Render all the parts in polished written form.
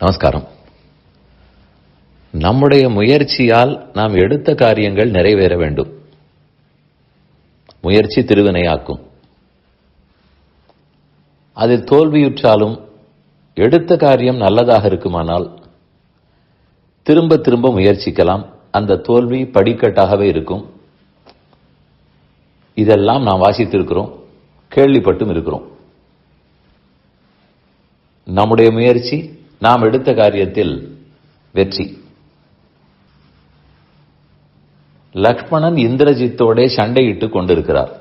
நமஸ்காரம். நம்முடைய முயற்சியால் நாம் எடுத்த காரியங்கள் நிறைவேற வேண்டும். முயற்சி திருவினையாக்கும். அதில் தோல்வியுற்றாலும் எடுத்த காரியம் நல்லதாக இருக்குமானால் திரும்ப திரும்ப முயற்சிக்கலாம். அந்த தோல்வி படிக்கட்டாகவே இருக்கும். இதெல்லாம் நாம் வாசித்திருக்கிறோம், கேள்விப்பட்டும் இருக்கிறோம். நம்முடைய முயற்சி நாம் எடுத்த காரியத்தில் வெற்றி. லக்ஷ்மணன் இந்திரஜித்தோட சண்டையிட்டுக் கொண்டிருக்கிறார்.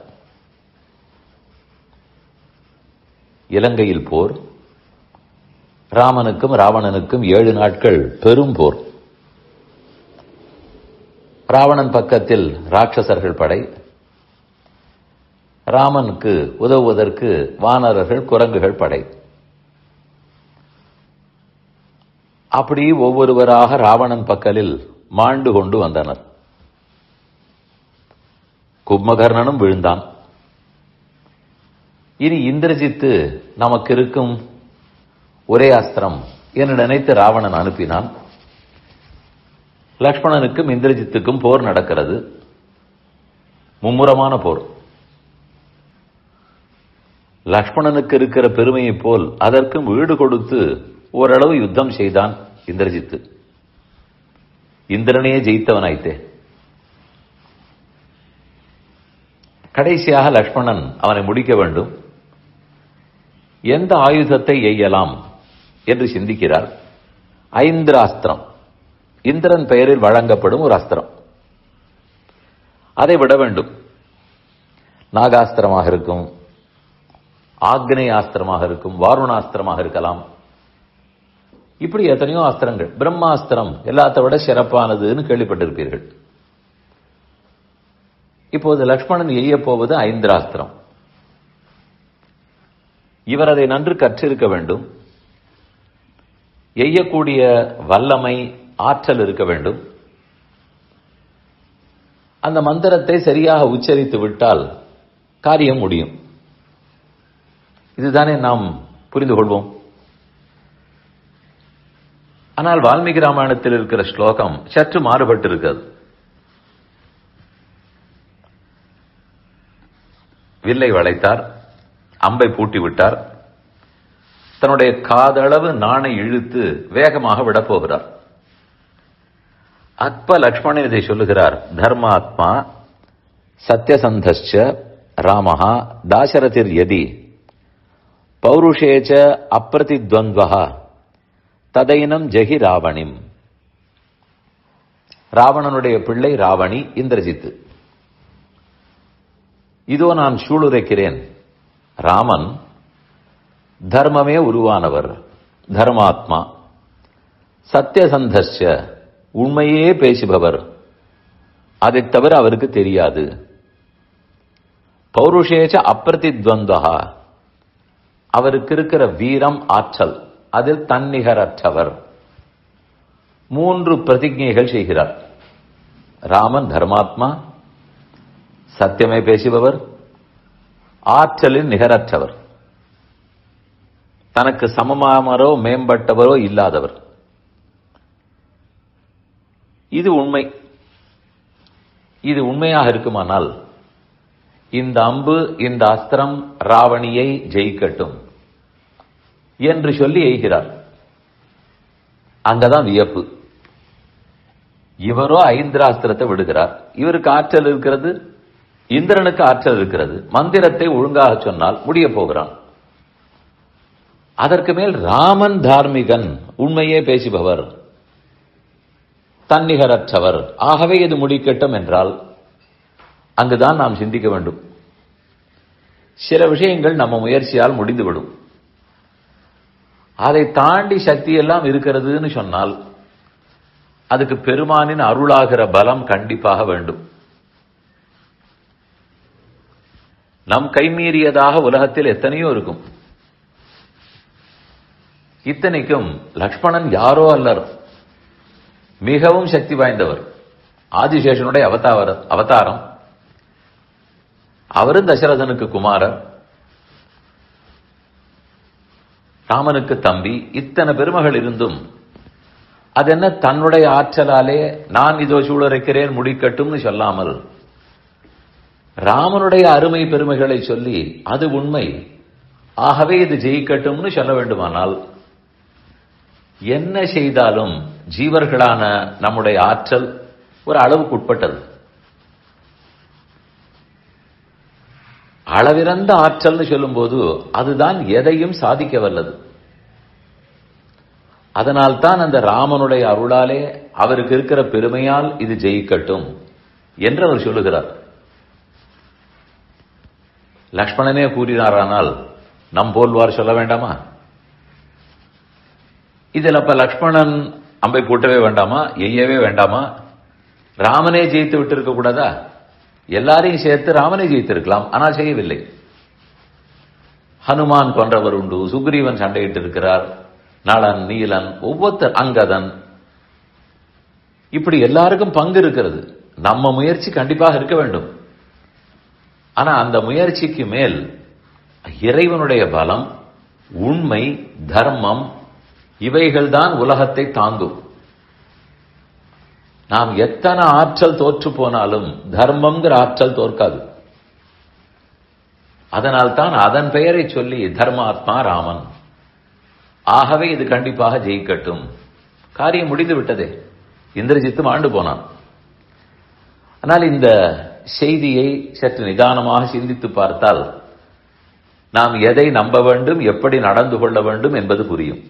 இலங்கையில் போர். ராமனுக்கும் ராவணனுக்கும் 7 நாட்கள் பெரும் போர். ராவணன் பக்கத்தில் ராட்சசர்கள் படை, ராமனுக்கு உதவுவதற்கு வானரர்கள் குரங்குகள் படை. அப்படி ஒவ்வொருவராக ராவணன் பக்கலில் மாண்டு கொண்டு வந்தனர். கும்பகர்ணனும் விழுந்தான். இனி இந்திரஜித்து நமக்கு இருக்கும் ஒரே அஸ்திரம் என்று நினைத்து ராவணன் அனுப்பினான். லக்ஷ்மணனுக்கும் இந்திரஜித்துக்கும் போர் நடக்கிறது. மும்முரமான போர். லக்ஷ்மணனுக்கு இருக்கிற பெருமையை போல் அதற்கும் ஈடு கொடுத்து ஓரளவு யுத்தம் செய்தான் இந்திரஜித்து. இந்திரனையே ஜெயித்தவனாயித்தே. கடைசியாக லக்ஷ்மணன் அவனை முடிக்க வேண்டும். எந்த ஆயுதத்தை எய்யலாம் என்று சிந்திக்கிறார். ஐந்திராஸ்திரம், இந்திரன் பெயரில் வழங்கப்படும் ஒரு அஸ்திரம். அதை விட வேண்டும். நாகாஸ்திரமாக இருக்கும், ஆக்னேயாஸ்திரமாக இருக்கும், வாருணாஸ்திரமாக இருக்கலாம். இப்படி எத்தனையோ அஸ்திரங்கள். பிரம்மாஸ்திரம் எல்லாத்த விட சிறப்பானதுன்னு கேள்விப்பட்டிருப்பீர்கள். இப்போது லக்ஷ்மணன் எய்யப் போவது ஐந்திராஸ்திரம். இவர் அதை நன்று கற்றிருக்க வேண்டும். எய்யக்கூடிய வல்லமை, ஆற்றல் இருக்க வேண்டும். அந்த மந்திரத்தை சரியாக உச்சரித்து விட்டால் காரியம் முடியும். இதுதானே நாம் புரிந்து கொள்வோம். ஆனால் வால்மீகி ராமாயணத்தில் இருக்கிற ஸ்லோகம் சற்று மாறுபட்டு இருக்கிறது. வில்லை வளைத்தார், அம்பை பூட்டி விட்டார், தன்னுடைய காதளவு நாணை இழுத்து வேகமாக விடப் போகிறார். அப்ப லக்ஷ்மணன் இதை சொல்லுகிறார். தர்மாத்மா சத்யசந்தஸ்ச ராமஹா தாசரதிர் யதி பௌருஷேச்ச அப்ரதித்வந்த்வஹ ததைனம் ஜெகி ராவணிம். ராவணனுடைய பிள்ளை ராவணி இந்திரஜித்து. இதோ நான் சூளுரைக்கிறேன். ராமன் தர்மமே உருவானவர், தர்மாத்மா, சத்யசந்தஸ்ச உண்மையே பேசுபவர். அதை தவிர அவருக்கு தெரியாது. பௌருஷேச்ச அப்ரதித்வந்த்வஹ அவருக்கு இருக்கிற வீரம், ஆற்றல் அதில் தன்னிகரற்றவர். 3 பிரதிஜைகள் செய்கிறார். ராமன் தர்மாத்மா, சத்தியமே பேசுபவர், ஆற்றலில் நிகரற்றவர், தனக்கு சமமானவரோ மேம்பட்டவரோ இல்லாதவர். இது உண்மை. இது உண்மையாக இருக்குமானால் இந்த அம்பு, இந்த அஸ்திரம் ராவணியை ஜெயிக்கட்டும் என்று சொல்லி எய்கிறார். அங்கதான் வியப்பு. இவரோ ஐந்திராஸ்திரத்தை விடுகிறார். இவருக்கு ஆற்றல் இருக்கிறது, இந்திரனுக்கு ஆற்றல் இருக்கிறது. மந்திரத்தை ஒழுங்காக சொன்னால் முடிய போகிறான். அதற்கு மேல் ராமன் தார்மிகன், உண்மையே பேசுபவர், தன்னிகரற்றவர். ஆகவே இது முடிக்கட்டும் என்றால் அங்குதான் நாம் சிந்திக்க வேண்டும். சில விஷயங்கள் நம்ம முயற்சியால் முடிந்துவிடும். அதை தாண்டி சக்தி எல்லாம் இருக்கிறதுன்னு சொன்னால் அதுக்கு பெருமானின் அருளாகிற பலம் கண்டிப்பாக வேண்டும். நம் கைமீறியதாக உலகத்தில் எத்தனையோ இருக்கும். இத்தனைக்கும் லக்ஷ்மணன் யாரோ அல்லர், மிகவும் சக்தி வாய்ந்தவர். ஆதிசேஷனுடைய அவதாரம். அவரும் தசரதனுக்கு குமாரர். ராமனுக்கு தம்பி, இத்தனை பெருமகள் இருந்தும் அதென்ன தன்னுடைய ஆற்றலாலே நான் இதோ சூழரைக்கிறேன் முடிக்கட்டும்னு சொல்லாமல் ராமனுடைய அருமை பெருமைகளை சொல்லி அது உண்மை, ஆகவே இது ஜெயிக்கட்டும்னு சொல்ல வேண்டுமானால் என்ன செய்தாலும் ஜீவர்களான நம்முடைய ஆற்றல் ஒரு அளவுக்கு உட்பட்டது. அளவிறந்த ஆற்றல்னு சொல்லும்போது அதுதான் எதையும் சாதிக்க வல்லது. அதனால்தான் அந்த ராமனுடைய அருளாலே அவருக்கு இருக்கிற பெருமையால் இது ஜெயிக்கட்டும் என்று அவர் சொல்லுகிறார். லக்ஷ்மணனே கூறினாரானால் நம் போல்வார் சொல்ல வேண்டாமா? இதில் அப்ப லக்ஷ்மணன் அம்பை கூட்டவே வேண்டாமா, எய்யவே வேண்டாமா? ராமனே ஜெயித்து விட்டு இருக்க கூடாதா? எல்லாரையும் சேர்த்து ராமனே ஜெயித்திருக்கலாம், ஆனால் செய்யவில்லை. ஹனுமான் கொன்றவர் உண்டு, சுக்ரீவன் சண்டையிட்டு இருக்கிறார், நளன், நீலன், ஒவ்வொருத்தர், அங்கதன், இப்படி எல்லாருக்கும் பங்கு இருக்கிறது. நம்ம முயற்சி கண்டிப்பாக இருக்க வேண்டும். ஆனா அந்த முயற்சிக்கு மேல் இறைவனுடைய பலம், உண்மை, தர்மம், இவைகள்தான் உலகத்தை தாங்கும். நாம் எத்தனை ஆற்றல் தோற்று போனாலும் தர்மம்ங்கிற ஆற்றல் தோற்காது. அதனால்தான் அதன் பெயரை சொல்லி தர்மாத்மா ராமன், ஆகவே இது கண்டிப்பாக ஜெயிக்கட்டும். காரியம் முடிந்து விட்டதே, இந்திரஜித்தும் ஆண்டு போனான். ஆனால் இந்த செய்தியை சற்று நிதானமாக சிந்தித்து பார்த்தால் நாம் எதை நம்ப வேண்டும், எப்படி நடந்து கொள்ள வேண்டும் என்பது புரியும்.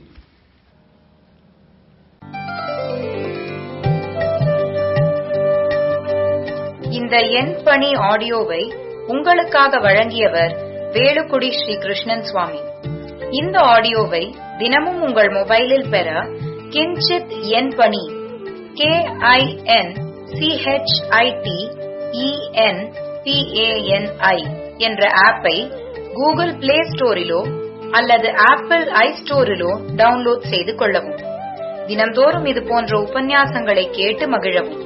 இந்த என் பணி ஆடியோவை உங்களுக்காக வழங்கியவர் வேலுக்குடி ஸ்ரீ கிருஷ்ணன் சுவாமி. இந்த ஆடியோவை தினமும் உங்கள் மொபைலில் பெற கிஞ்சித் என் பணி KINCHITENPANI என்ற ஆப்பை கூகுள் பிளே ஸ்டோரிலோ அல்லது ஆப்பிள் ஐ ஸ்டோரிலோ டவுன்லோட் செய்து கொள்ளவும். தினம்தோறும் இது போன்ற உபன்யாசங்களை கேட்டு மகிழவும்.